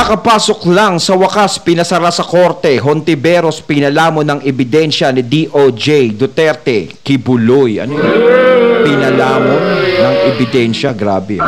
Kakapasok lang sa wakas pinasara sa korte, Hontiveros pinalamo ng ebidensya ni DOJ Duterte, Kibuloy. Ano yun? Pinalamo ng ebidensya, grabe.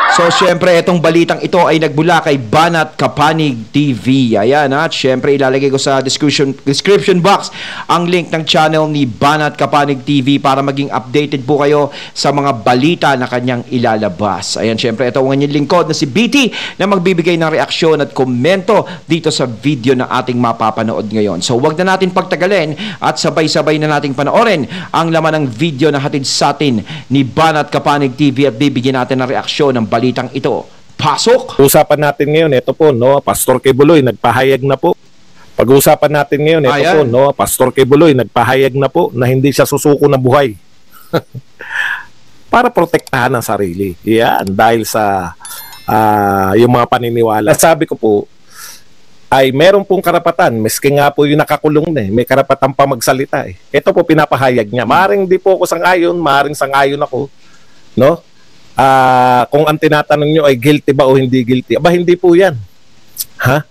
So, syempre, itong balitang ito ay nagmula kay Banat Kapanig TV. Ayan, at syempre, ilalagay ko sa description box ang link ng channel ni Banat Kapanig TV para maging updated po kayo sa mga balita na kanyang ilalabas. Ayan, syempre, ito ang inyong lingkod na si BT na magbibigay ng reaksyon at komento dito sa video na ating mapapanood ngayon. So, wag na natin pagtagalin at sabay-sabay na nating panoorin ang laman ng video na hatid sa atin ni Banat Kapanig TV at bibigyan natin ng reaksyon ng balitang ito. Pasok! Usapan natin ngayon, ito po, no, Pastor Kibuloy, nagpahayag na po. Pag-usapan natin ngayon, ito po, no, Pastor Kibuloy, nagpahayag na po na hindi siya susuko na buhay. Para protektahan ang sarili. Yan, dahil sa yung mga paniniwala. Sabi ko po, ay meron pong karapatan, miski nga po yung nakakulong na may karapatan pa magsalita eh. Ito po pinapahayag niya. Maring di po ako sang-ayon, maring sang-ayon ako, no? Kung ang tinatanong nyo ay guilty ba o hindi guilty, aba hindi po yan. Ha?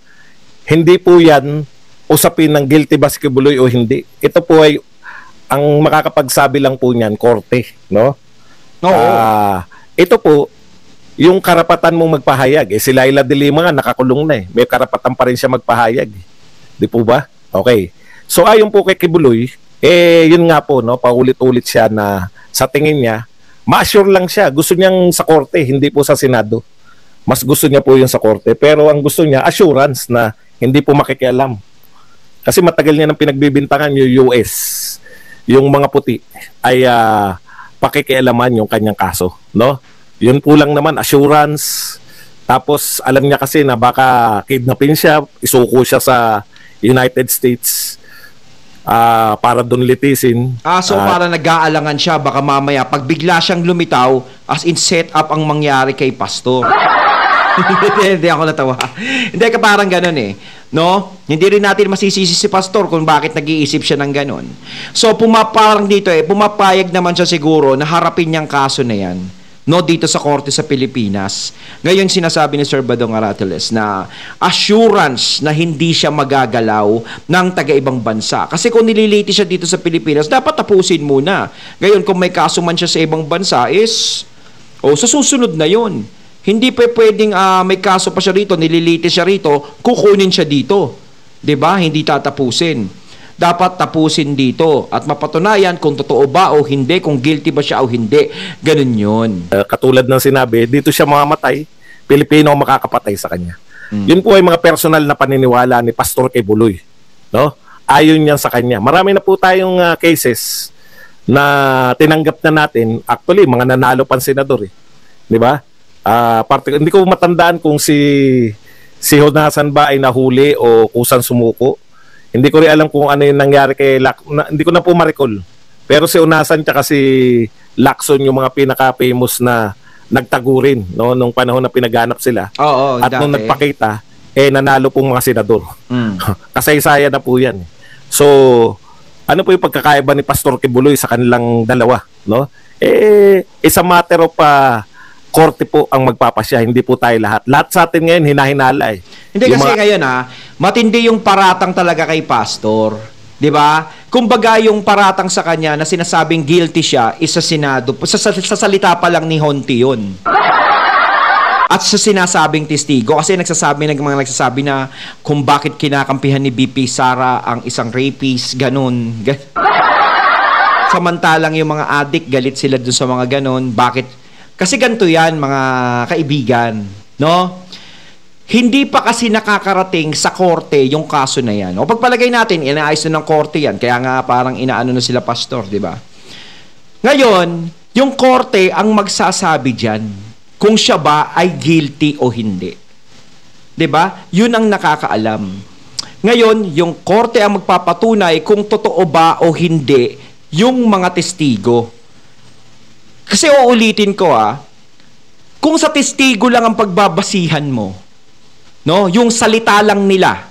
Hindi po yan usapin ng guilty ba si Kibuloy o hindi. Ito po ay ang makakapagsabi lang po niyan, korte, no? Ito po yung karapatan mong magpahayag. Si Laila de Lima nga nakakulong na eh. May karapatan pa rin siya magpahayag. Di po ba? Okay. So ayon po kay Kibuloy, yun nga po, no, paulit-ulit siya na sa tingin niya ma-assure lang siya. Gusto niyang sa korte, hindi po sa Senado. Mas gusto niya po yung sa korte. Pero ang gusto niya, assurance na hindi po makikialam. Kasi matagal niya nang pinagbibintangan yung US. Yung mga puti ay pakikialaman yung kanyang kaso. No? Yun po lang naman, assurance. Tapos alam niya kasi na baka kidnapin siya, isuko siya sa United States. Para doon litisin. So para nag-aalangan siya, baka mamaya pag bigla siyang lumitaw, as in set up ang mangyari kay Pastor. Hindi ako natawa. Hindi ka parang ganun eh. No? Hindi rin natin masisisi si Pastor kung bakit nag-iisip siya ng ganun. So pumaparang dito pumapayag naman siya siguro na harapin niyang kaso na yan. No, dito sa korte sa Pilipinas. Ngayon sinasabi ni Sir Badong Aratiles na assurance na hindi siya magagalaw ng taga-ibang bansa. Kasi kung nililiti siya dito sa Pilipinas, dapat tapusin muna. Ngayon kung may kaso man siya sa ibang bansa is, sa susunod na yon. Hindi pa pwedeng may kaso pa siya rito, nililiti siya rito, kukunin siya dito. 'Di ba? Hindi tatapusin. Dapat tapusin dito at mapatunayan kung totoo ba o hindi, kung guilty ba siya o hindi. Ganun yun. Katulad ng sinabi, dito siya mamamatay, Pilipino ang makakapatay sa kanya. Yun po ay mga personal na paniniwala ni Pastor Kibuloy. No? Ayon yan sa kanya. Marami na po tayong cases na tinanggap na natin. Actually, mga nanalo pang senador. Di ba? Hindi ko matandaan kung si Honasan ba ay nahuli o kusang sumuko. Hindi ko rin alam kung ano yung nangyari kay hindi ko na po ma-recall. Pero si Unasan tsaka si Lacson yung mga pinaka-famous na nagtagurin, no, nung panahon na pinaganap sila. At nung nagpakita, nanalo pong mga senador. Kasaysayan na po yan. So, ano po yung pagkakaiba ni Pastor Kibuloy sa kanilang dalawa, no? Isa matter of korte po ang magpapasya, hindi po tayo lahat. Lahat sa atin ngayon hinahinala eh. Hindi kasi ngayon matindi yung paratang talaga kay Pastor. 'Di ba? Kumbaga yung paratang sa kanya na sinasabing guilty siya is sa Senado. Sa salita pa lang ni Honti yun. At sa sinasabing testigo, kasi mga nagsasabi na kung bakit kinakampihan ni BP Sara ang isang rapist, ganun. Samantalang yung mga addict, galit sila dun sa mga ganun. Bakit? Kasi ganito yan, mga kaibigan, no? Hindi pa kasi nakakarating sa korte yung kaso na yan. O pagpalagay natin, inaayos na ng korte yan. Kaya nga parang inaano na sila Pastor, di ba? Ngayon, yung korte ang magsasabi dyan kung siya ba ay guilty o hindi. Di ba? Yun ang nakakaalam. Ngayon, yung korte ang magpapatunay kung totoo ba o hindi yung mga testigo. Kasi uulitin ko kung sa testigo lang ang pagbabasihan mo, no, yung salita lang nila,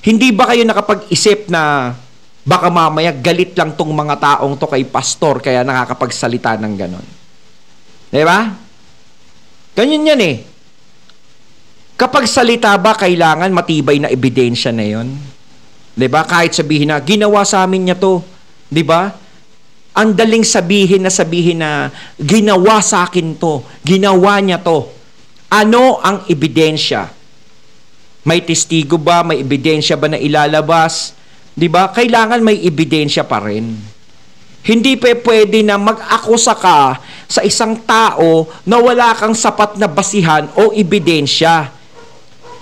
hindi ba kayo nakapag-isip na baka mamaya galit lang tong mga taong to kay Pastor kaya nakakapagsalita ng ganon? Di ba? Ganyan yan eh. Kapag salita ba, kailangan matibay na ebidensya na yon? 'Di ba? Kahit sabihin na, ginawa sa amin niya to. 'Di ba? Ang daling sabihin na ginawa sa akin to, ginawa niya to. Ano ang ebidensya? May testigo ba? May ebidensya ba na ilalabas? 'Di ba? Kailangan may ebidensya pa rin. Hindi pa pwede na mag-akusa ka sa isang tao na wala kang sapat na basihan o ebidensya.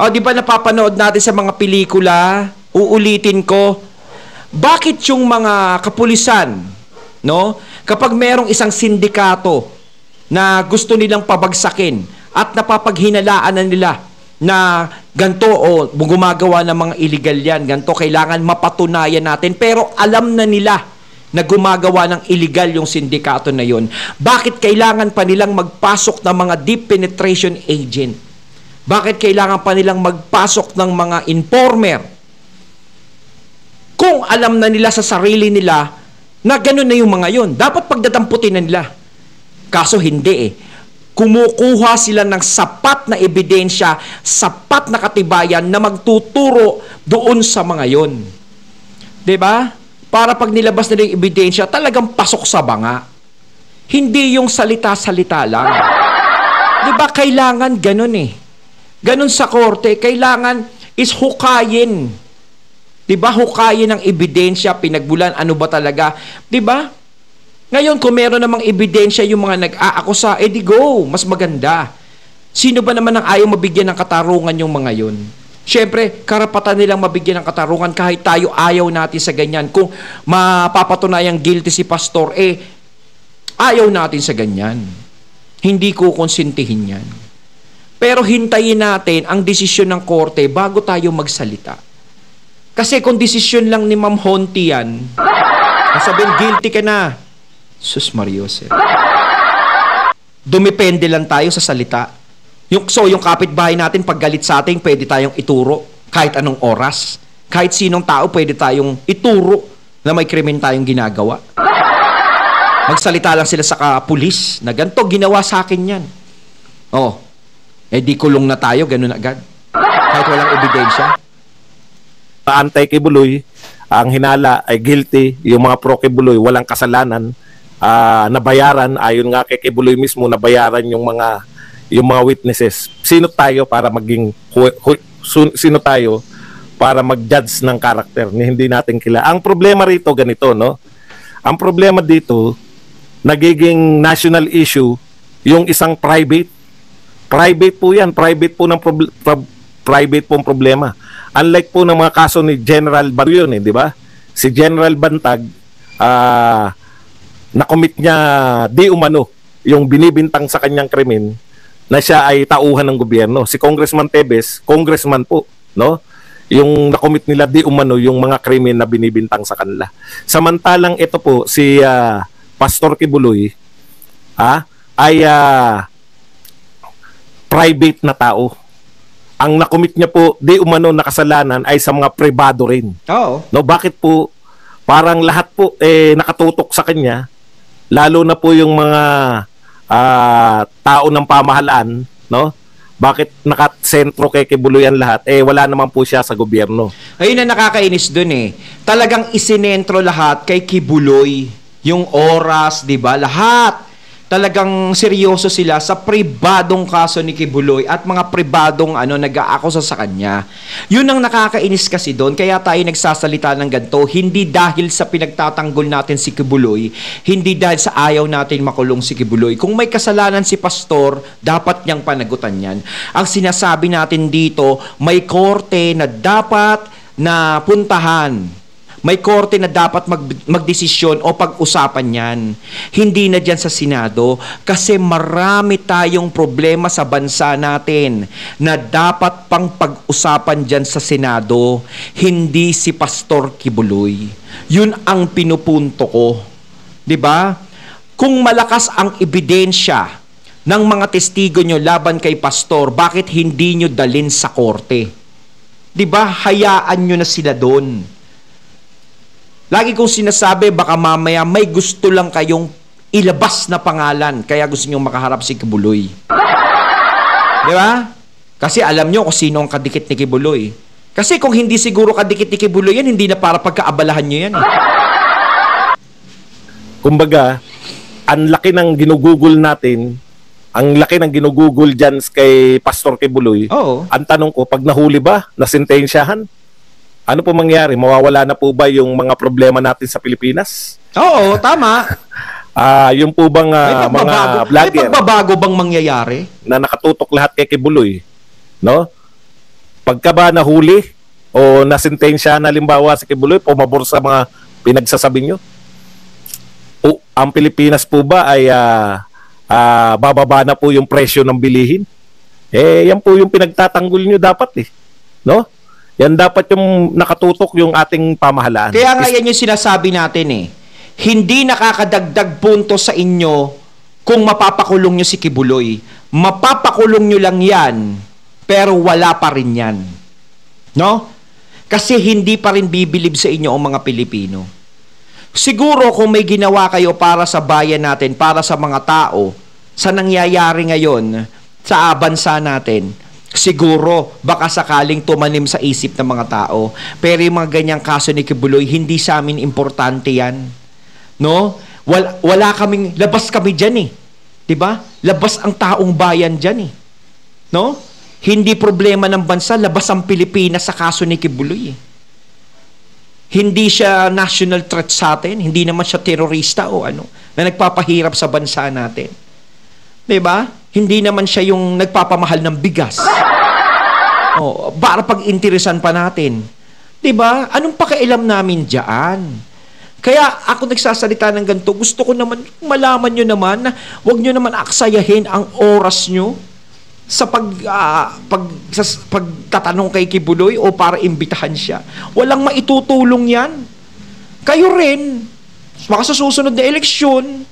O, di ba napapanood natin sa mga pelikula? Uulitin ko. Bakit yung mga kapulisan, no? Kapag merong isang sindikato na gusto nilang pabagsakin at napapaghinalaan na nila na ganito o gumagawa ng mga illegal yan, ganito, kailangan mapatunayan natin. Pero alam na nila na gumagawa ng illegal yung sindikato na yun. Bakit kailangan pa nilang magpasok ng mga deep penetration agent? Bakit kailangan pa nilang magpasok ng mga informer? Kung alam na nila sa sarili nila na gano'n na yung mga yun, dapat pagdatamputin na nila. Kaso hindi eh. Kumukuha sila ng sapat na ebidensya, sapat na katibayan na magtuturo doon sa mga yun. 'Di ba? Para pag nilabas nila yung ebidensya, talagang pasok sa banga. Hindi yung salita-salita lang. Di ba kailangan ganun eh. Ganun sa korte, kailangan is hukayin. Di ba hukayin ang ebidensya, pinagbulan, ano ba talaga? Di ba? Ngayon, kung meron namang ebidensya yung mga nag-aakusa, di go, mas maganda. Sino ba naman ang ayaw mabigyan ng katarungan yung mga yun? Siyempre, karapatan nilang mabigyan ng katarungan kahit tayo ayaw natin sa ganyan. Kung mapapatunayang guilty si pastor, ayaw natin sa ganyan. Hindi ko konsintihin yan. Pero hintayin natin ang desisyon ng korte bago tayo magsalita. Kasi kung desisyon lang ni Ma'am Honti yan, sabihin, guilty ka na. Sus Marios. Dumepende lang tayo sa salita. Yung kapitbahay natin, pag galit sa atin, pwede tayong ituro kahit anong oras. Kahit sinong tao, pwede tayong ituro na may krimen tayong ginagawa. Magsalita lang sila sa pulis na ganito, ginawa sa akin yan. Di kulong na tayo, ganun agad. Kahit walang ebidensya. Antay kay Buloy, ang hinala ay guilty. Yung mga pro kay Buloy, walang kasalanan. Nabayaran, ayon nga kay Buloy mismo, nabayaran yung mga witnesses. Sino tayo para maging sino tayo para mag-judge ng karakter ni hindi natin kilala. Ang problema rito ganito, no? Ang problema dito, nagiging national issue yung isang private. Private po 'yan, private po ng private pong problema. Unlike po ng mga kaso ni General Bantag yun, di ba? Si General Bantag na-commit niya di umano yung binibintang sa kanyang krimen na siya ay tauhan ng gobyerno. Si Congressman Tebes, congressman po, no? Yung nakomit nila di umano yung mga krimen na binibintang sa kanila. Samantalang ito po si Pastor Kibuloy ay private na tao. Ang nakomit niya po di umano na kasalanan ay sa mga pribado rin. Oo. No, bakit po parang lahat po nakatutok sa kanya, lalo na po yung mga tao ng pamahalaan, no? Bakit nakasentro kay Kibuloy ang lahat? Wala naman po siya sa gobyerno. Ayun na nakakainis dun eh. Talagang isinentro lahat kay Kibuloy. Yung oras, di ba? Lahat. Talagang seryoso sila sa pribadong kaso ni Kibuloy at mga pribadong nag-aakusa sa kanya. Yun ang nakakainis kasi doon. Kaya tayo nagsasalita ng ganito. Hindi dahil sa pinagtatanggol natin si Kibuloy, hindi dahil sa ayaw natin makulong si Kibuloy. Kung may kasalanan si pastor, dapat niyang panagutan yan. Ang sinasabi natin dito, may korte na dapat na puntahan. May korte na dapat magdesisyon o pag-usapan yan. Hindi na dyan sa Senado kasi marami tayong problema sa bansa natin na dapat pang pag-usapan dyan sa Senado. Hindi si Pastor Kibuloy. Yun ang pinupunto ko. 'Di ba? Kung malakas ang ebidensya ng mga testigo nyo laban kay Pastor, bakit hindi nyo dalin sa korte? 'Di ba? Hayaan nyo na sila doon. Lagi kong sinasabi, baka mamaya may gusto lang kayong ilabas na pangalan, kaya gusto nyo makaharap si Kibuloy. Di ba? Kasi alam nyo kung sino ang kadikit ni Kibuloy. Kasi kung hindi siguro kadikit ni Kibuloy yan, hindi na para pagkaabalahan nyo yan. Kumbaga, ang laki ng ginugugol natin, ang laki ng ginugugol dyan kay Pastor Kibuloy. Oo. Ang tanong ko, pag nahuli ba, nasintensyahan, ano po mangyari? Mawawala na po ba yung mga problema natin sa Pilipinas? Oo, tama. Yung po bang mga vlogger may pagbabago bang mangyayari? na nakatutok lahat kay Kibuloy, no? Pagka ba nahuli o nasintensya na limbawa si Kibuloy, pumabor sa mga pinagsasabi nyo? O ang Pilipinas po ba ay bababa na po yung presyo ng bilihin? Yan po yung pinagtatanggol nyo dapat no? Yan dapat yung nakatutok yung ating pamahalaan. Kaya nga yan yung sinasabi natin Hindi nakakadagdag punto sa inyo kung mapapakulong nyo si Kibuloy. Mapapakulong nyo lang yan, pero wala pa rin yan. No? Kasi hindi pa rin bibilib sa inyo ang mga Pilipino. Siguro kung may ginawa kayo para sa bayan natin, para sa mga tao, sa nangyayari ngayon sa bansa natin, siguro baka sakaling tumanim sa isip ng mga tao. Pero yung mga ganyang kaso ni Kibuloy, hindi sa amin importante yan. No? Wala kaming, labas kami dyan 'Di ba? Labas ang taong bayan dyan No? Hindi problema ng bansa, labas ang Pilipinas sa kaso ni Kibuloy Hindi siya national threat sa atin, hindi naman siya terorista o ano, na nagpapahirap sa bansa natin. 'Di ba? Hindi naman siya yung nagpapamahal ng bigas. Para pag-interesan pa natin. 'Di ba? Anong pakialam namin diyan? Kaya ako nagsasalita ng ganito, gusto ko naman malaman nyo naman na huwag nyo naman aksayahin ang oras nyo sa pagtatanong kay Kibuloy o para imbitahan siya. Walang maitutulong yan. Kayo rin. Baka sa susunod na eleksyon.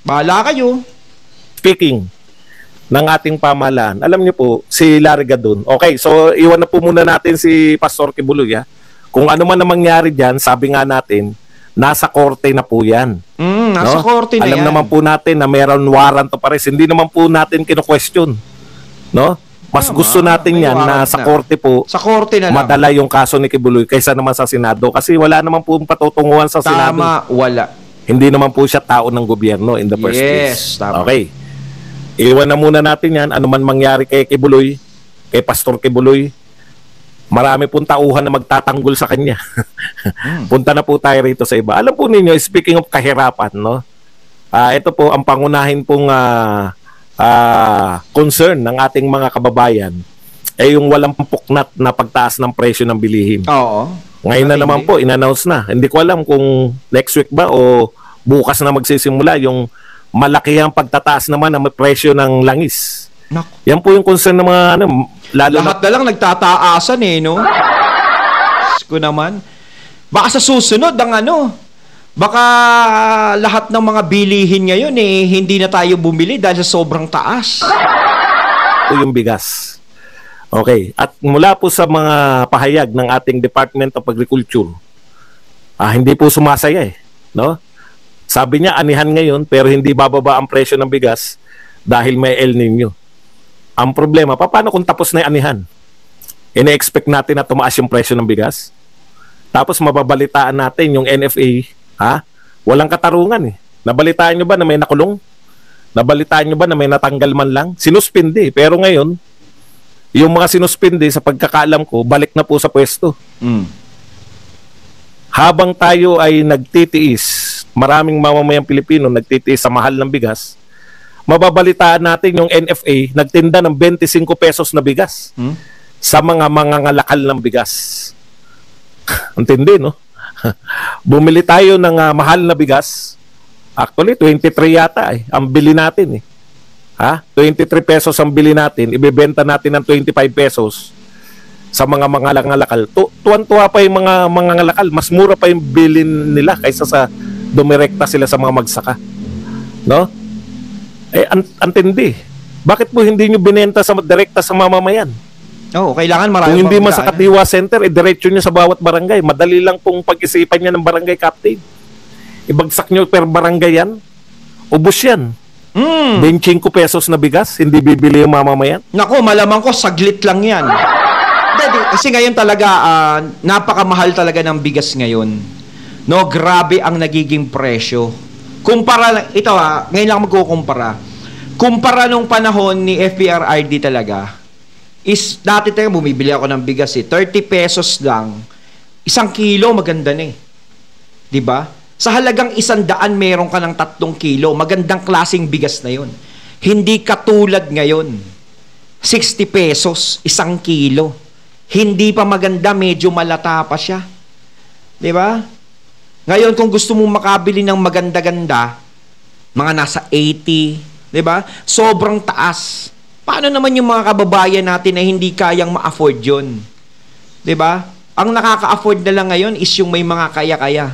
Bahala kayo. Speaking ng ating pamahalaan, alam niyo po, si Larry Gadon. Okay, so iwan na po muna natin si Pastor Kibuloy Kung ano man ang mangyari dyan, sabi nga natin, nasa korte na po yan. Nasa korte na Alam yan. naman po natin na mayroon warrant of arrest. Hindi naman po natin kino-question. No? Mas gusto natin yan na sa korte po, sa korte na lang. madala yung kaso ni Kibuloy kaysa naman sa Senado. Kasi wala naman po patutunguhan sa Senado. Tama, wala. Hindi naman po siya tao ng gobyerno in the first place. Tama. Okay. Iwan na muna natin yan. Ano man mangyari kay Kibuloy, kay Pastor Kibuloy, marami pong tauhan na magtatanggol sa kanya. Punta na po tayo rito sa iba. Alam po ninyo, speaking of kahirapan, no? Ito po ang pangunahin pong concern ng ating mga kababayan ay yung walang puknat na pagtaas ng presyo ng bilihin. Oo. Ngayon na naman po, in-announce na. Hindi ko alam kung next week ba o bukas na magsisimula yung malakihang pagtataas naman ng presyo ng langis. Naku. Yan po yung concern ng mga lalo Lahat na lang nagtataasan no? Ko naman. Baka sa susunod baka lahat ng mga bilihin ngayon hindi na tayo bumili dahil sa sobrang taas. po yung bigas. Okay. At mula po sa mga pahayag ng ating Department of Agriculture, hindi po sumasaya no? Sabi niya anihan ngayon pero hindi bababa ang presyo ng bigas dahil may El Nino. Ang problema, paano kung tapos na yung anihan? Ine-expect natin na tumaas yung presyo ng bigas? Tapos mababalitaan natin yung NFA, walang katarungan Nabalitaan nyo ba na may nakulong? Nabalitaan nyo ba na may natanggal man lang? Sinuspindi. Pero ngayon, yung mga sinuspindi, sa pagkakaalam ko, balik na po sa pwesto. Habang tayo ay nagtitiis, maraming mamamayang Pilipino nagtitiis sa mahal ng bigas, mababalitaan natin yung NFA nagtinda ng 25 pesos na bigas sa mga mangangalakal ng bigas. Ang tindi, no? Bumili tayo ng mahal na bigas. Actually, 23 yata ang bili natin 23 pesos ang bili natin, ibebenta natin ng 25 pesos sa mga mangangalakal. Tuwan-tuwa pa yung mga mangangalakal. Mas mura pa yung bilin nila kaysa sa dumirekta sila sa mga magsaka. No? Antindi. Bakit po hindi nyo binenta direkta sa mamamayan? Kailangan marami. Kung hindi man sa Katiwa Center, diretso nyo sa bawat barangay. Madali lang pong pag-isipan niya ng barangay captain. Ibagsak nyo per barangay yan. Ubus yan. 25 pesos na bigas, hindi bibili yung mamamayan? Nako, malamang ko, saglit lang yan. Kasi ngayon talaga, napakamahal talaga ng bigas ngayon. No, grabe ang nagiging presyo. Kumpara, ito ngayon lang magkukumpara. Kumpara nung panahon ni FPRRD talaga, is dati tayo bumibili ako ng bigas 30 pesos lang. 1 kilo, maganda na eh. 'Di ba? Sa halagang 100, meron ka ng 3 kilo. Magandang klaseng bigas na yun. Hindi katulad ngayon. 60 pesos, 1 kilo. Hindi pa maganda, medyo malata pa siya. 'Di ba? Ngayon, kung gusto mong makabili ng maganda-ganda, mga nasa 80, 'di ba? Sobrang taas. Paano naman yung mga kababayan natin na hindi kayang ma-afford yun? 'Di ba? Ang nakaka-afford na lang ngayon is yung may mga kaya-kaya.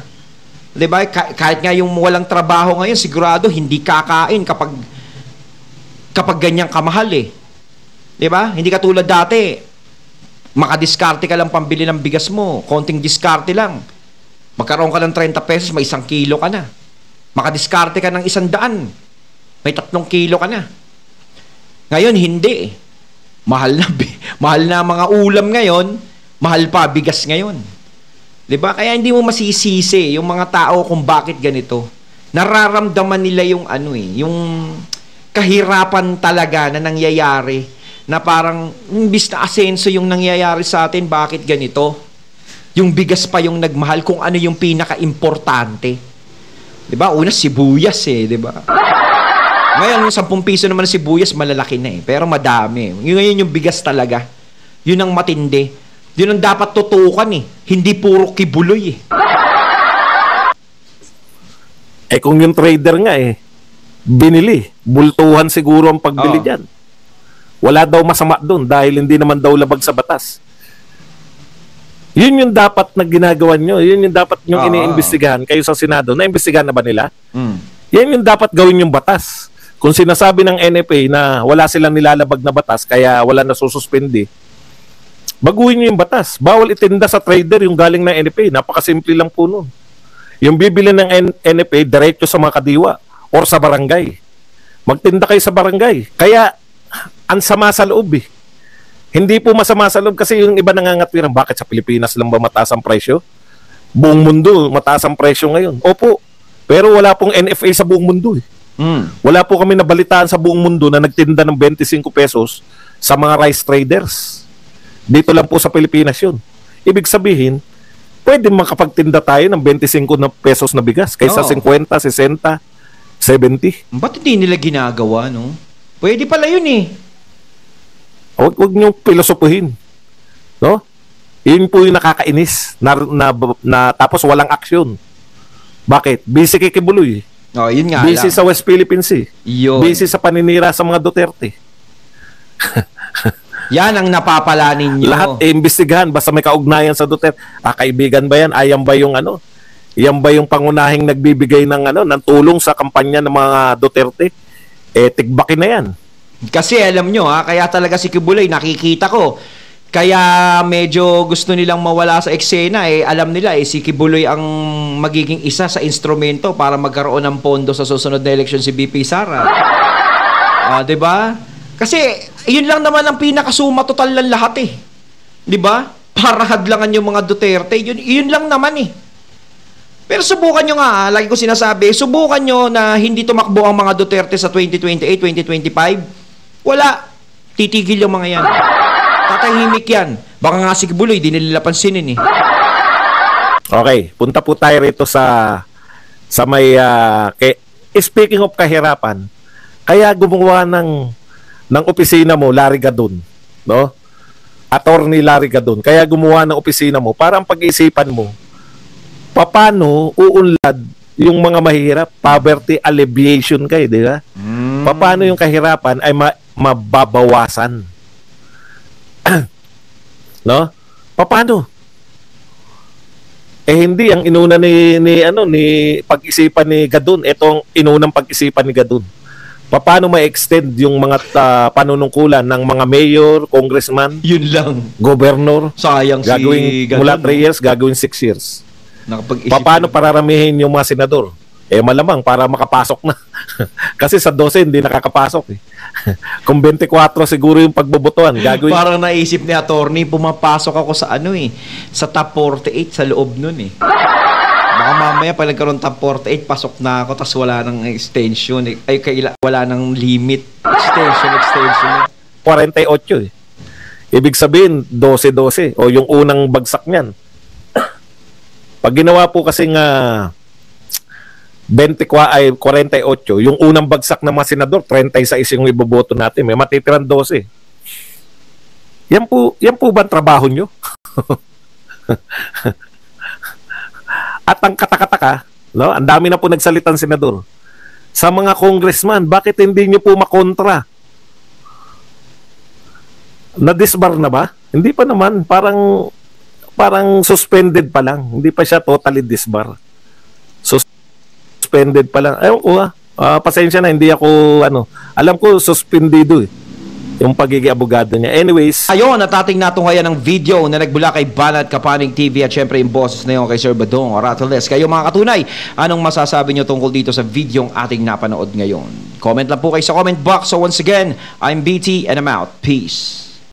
'Di ba? Kahit nga yung walang trabaho ngayon, sigurado hindi kakain kapag ganyang kamahal eh. 'Di ba? Hindi katulad dati. Makadiskarte ka lang pambili ng bigas mo, konting diskarte lang. Magkaroon ka ng 30 pesos, may 1 kilo ka na. Makadiskarte ka ng 100, may 3 kilo ka na. Ngayon hindi eh. Mahal na mga ulam ngayon, mahal pa bigas ngayon. 'Di ba? Kaya hindi mo masisisi yung mga tao kung bakit ganito. Nararamdaman nila yung yung kahirapan talaga na nangyayari, na parang imbis na asenso yung nangyayari sa atin, bakit ganito? Yung bigas pa yung nagmahal, kung ano yung pinaka-importante. 'Di ba? Una sibuyas 'di ba? Ngayon yung 10 piso naman ng sibuyas, malalaki na pero madami. Ngayon yung bigas talaga. Yun ang matindi. Yun ang dapat tutukan hindi puro kibuloy kung yung trader nga binili, bultuhan siguro ang pagbili dyan. Wala daw masama doon dahil hindi naman daw labag sa batas. Yun yung dapat na ginagawa nyo. Yun yung dapat nyo iniimbestigahan kayo sa Senado. Naimbestigahan na ba nila? Yan yung dapat gawin yung batas. Kung sinasabi ng NFA na wala silang nilalabag na batas kaya wala na sususpindi, baguhin nyo yung batas. Bawal itinda sa trader yung galing ng NFA. Napakasimple lang po nun. Yung bibili ng NFA, diretso sa mga kadiwa or sa barangay. Magtinda kayo sa barangay. Kaya, ang sama sa loob Hindi po masama sa loob kasi yung iba nangangatwiran, bakit sa Pilipinas lang ba mataas ang presyo? Buong mundo, mataas ang presyo ngayon. Opo, pero wala pong NFA sa buong mundo Wala po kami nabalitaan sa buong mundo na nagtinda ng 25 pesos sa mga rice traders. Dito lang po sa Pilipinas yun. Ibig sabihin, pwede makapagtinda tayo ng 25 na pesos na bigas kaysa 50, 60, 70. Ba't hindi nila ginagawa, no? Pwede pala yun Huwag niyong pilosopuhin. No? Yun po yung nakakainis na tapos walang aksyon. Bakit? Busy kay Kibuloy. Yun nga busy lang. sa West Philippines Yun. Busy sa paninira sa mga Duterte. Yan ang napapala ninyo. Lahat imbestigahan basta may kaugnayan sa Duterte. Kaibigan ba yan? Ayan ba yung Yan ba yung pangunahing nagbibigay ng ng tulong sa kampanya ng mga Duterte? Tigbakin na yan. Kasi alam nyo kaya talaga si Kibuloy, nakikita ko. Kaya medyo gusto nilang mawala sa eksena alam nila si Kibuloy ang magiging isa sa instrumento para magkaroon ng pondo sa susunod na eleksyon si BP Sara. 'Di ba? Kasi yun lang naman ang pinakasuma total ng lahat 'Di ba? Para hadlangan yung mga Duterte, yun lang naman Pero subukan nyo nga, lagi ko sinasabi, subukan nyo na hindi tumakbo ang mga Duterte sa 2028, 2025. Wala. Titigil yung mga yan. Tatahimik yan. Baka nga si Kibuloy, di nila pansinin Okay, punta po tayo rito sa may speaking of kahirapan, kaya gumawa ng opisina mo, Larry Gadon, no? Attorney Larry Gadon. Kaya gumawa ng opisina mo para ang pag-iisipan mo, paano uunlad yung mga mahirap, poverty alleviation kayo, di ba? Paano yung kahirapan ay mababawasan? No? Paano? Hindi ang inuna ni pag-isipan ni Gadon. Ito ang inunang pag-isipan ni Gadon. Paano ma-extend yung mga panunungkulan ng mga mayor, congressman, yun lang, governor? Sayang gagawin, si Gadon. Mula 3 years, gagawin 6 years. Paano pararamihin yung mga senador? Eh malamang para makapasok na. Kasi sa 12 hindi nakakapasok eh. Kung 24 siguro yung pagbobotohan, gagawin. Parang naisip ni attorney, pumapasok ako sa ano eh, sa top 48 sa loob nun eh. Baka mamaya pag nagkaroon top 48, pasok na ako, tas wala nang extension, ay wala nang limit. Extension. 48 eh. Ibig sabihin, 12-12 o yung unang bagsak niyan. Pag ginawa po kasi nga 48, yung unang bagsak ng mga senador, 36 yung iboboto natin. May matitirang 12. Yan po ba ang trabaho nyo? At ang katakataka, no? Ang dami na po nagsalitang senador. Sa mga congressman, bakit hindi nyo po makontra? Na-disbar na ba? Hindi pa naman. Parang suspended pa lang. Hindi pa siya totally disbar. Suspended pa lang. Ayun ko pasensya na, hindi ako, alam ko, suspendido eh. Yung pagiging abogado niya. Anyways. Ayun, natating natunghayan ng video na nagbula kay Banat Kapanig TV at syempre yung boses na yun kay Sir Badong o Rattles. Kayo mga katunay, anong masasabi nyo tungkol dito sa video ating napanood ngayon? Comment lang po kayo sa comment box. So once again, I'm BT and I'm out. Peace.